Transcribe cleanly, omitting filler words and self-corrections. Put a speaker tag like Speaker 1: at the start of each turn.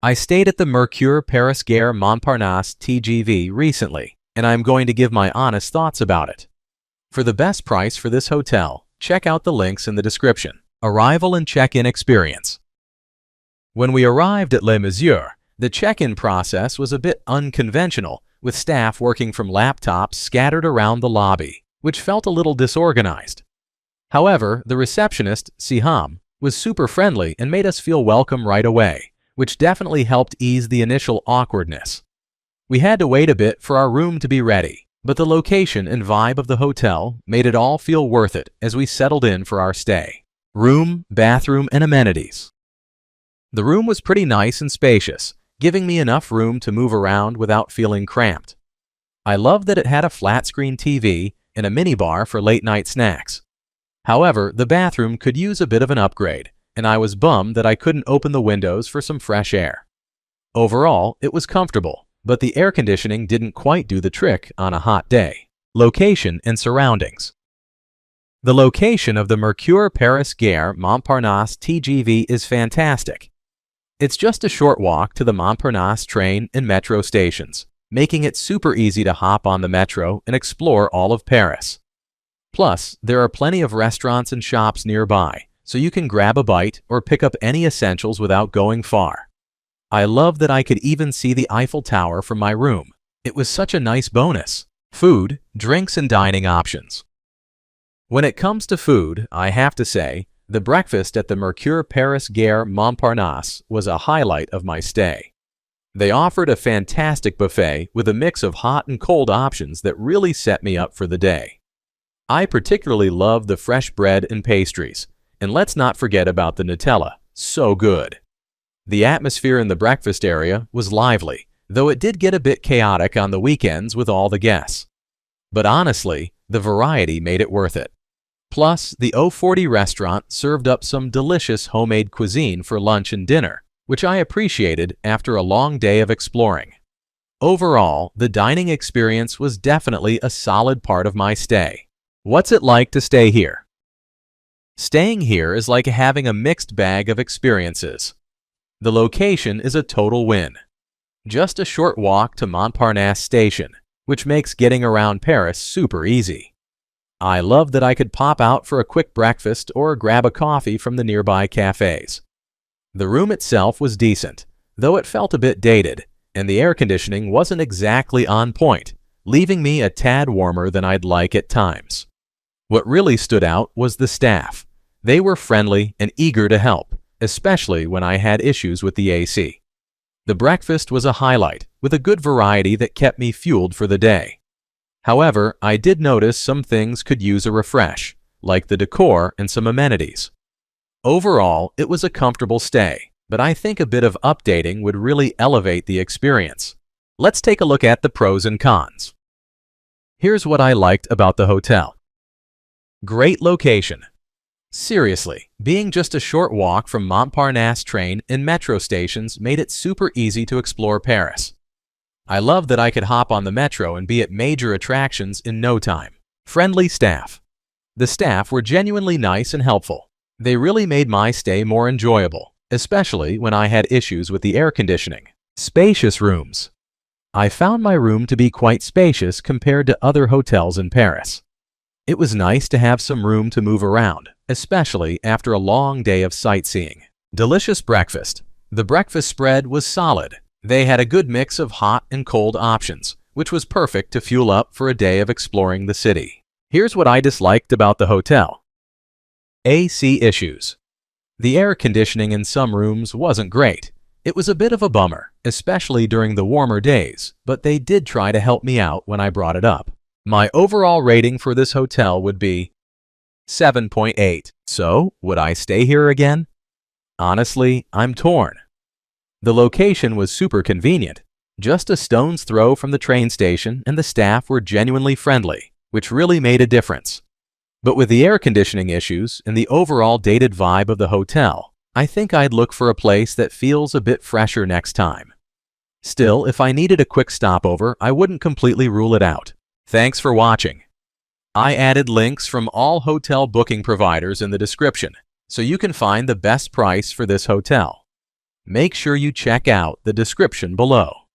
Speaker 1: I stayed at the Mercure Paris Gare Montparnasse TGV recently, and I'm going to give my honest thoughts about it. For the best price for this hotel, check out the links in the description. Arrival and check-in experience. When we arrived at Le Mercure, the check-in process was a bit unconventional, with staff working from laptops scattered around the lobby, which felt a little disorganized. However, the receptionist, Siham, was super friendly and made us feel welcome right away, which definitely helped ease the initial awkwardness. We had to wait a bit for our room to be ready, but the location and vibe of the hotel made it all feel worth it as we settled in for our stay. Room, bathroom, and amenities. The room was pretty nice and spacious, giving me enough room to move around without feeling cramped. I loved that it had a flat-screen TV and a minibar for late-night snacks. However, the bathroom could use a bit of an upgrade, and I was bummed that I couldn't open the windows for some fresh air. Overall, it was comfortable, but the air conditioning didn't quite do the trick on a hot day. Location and surroundings. The location of the Mercure Paris Gare Montparnasse TGV is fantastic. It's just a short walk to the Montparnasse train and metro stations, making it super easy to hop on the metro and explore all of Paris. Plus, there are plenty of restaurants and shops nearby, so you can grab a bite or pick up any essentials without going far. I love that I could even see the Eiffel Tower from my room. It was such a nice bonus. Food, drinks, and dining options. When it comes to food, I have to say, the breakfast at the Mercure Paris Gare Montparnasse was a highlight of my stay. They offered a fantastic buffet with a mix of hot and cold options that really set me up for the day. I particularly loved the fresh bread and pastries, and let's not forget about the Nutella, so good. The atmosphere in the breakfast area was lively, though it did get a bit chaotic on the weekends with all the guests. But honestly, the variety made it worth it. Plus, the O40 restaurant served up some delicious homemade cuisine for lunch and dinner, which I appreciated after a long day of exploring. Overall, the dining experience was definitely a solid part of my stay. What's it like to stay here? Staying here is like having a mixed bag of experiences. The location is a total win. Just a short walk to Montparnasse station, which makes getting around Paris super easy. I love that I could pop out for a quick breakfast or grab a coffee from the nearby cafes. The room itself was decent, though it felt a bit dated, and the air conditioning wasn't exactly on point, leaving me a tad warmer than I'd like at times. What really stood out was the staff. They were friendly and eager to help, especially when I had issues with the AC. The breakfast was a highlight, with a good variety that kept me fueled for the day. However, I did notice some things could use a refresh, like the decor and some amenities. Overall, it was a comfortable stay, but I think a bit of updating would really elevate the experience. Let's take a look at the pros and cons. Here's what I liked about the hotel. Great location. Seriously, being just a short walk from Montparnasse train and metro stations made it super easy to explore Paris. I love that I could hop on the metro and be at major attractions in no time. Friendly staff. The staff were genuinely nice and helpful. They really made my stay more enjoyable, especially when I had issues with the air conditioning. Spacious rooms. I found my room to be quite spacious compared to other hotels in Paris. It was nice to have some room to move around, especially after a long day of sightseeing. Delicious breakfast. The breakfast spread was solid. They had a good mix of hot and cold options, which was perfect to fuel up for a day of exploring the city. Here's what I disliked about the hotel. AC issues. The air conditioning in some rooms wasn't great. It was a bit of a bummer, especially during the warmer days, but they did try to help me out when I brought it up. My overall rating for this hotel would be 7.8. So, would I stay here again? Honestly, I'm torn. The location was super convenient, just a stone's throw from the train station, and the staff were genuinely friendly, which really made a difference. But with the air conditioning issues and the overall dated vibe of the hotel, I think I'd look for a place that feels a bit fresher next time. Still, if I needed a quick stopover, I wouldn't completely rule it out. Thanks for watching. I added links from all hotel booking providers in the description, so you can find the best price for this hotel. Make sure you check out the description below.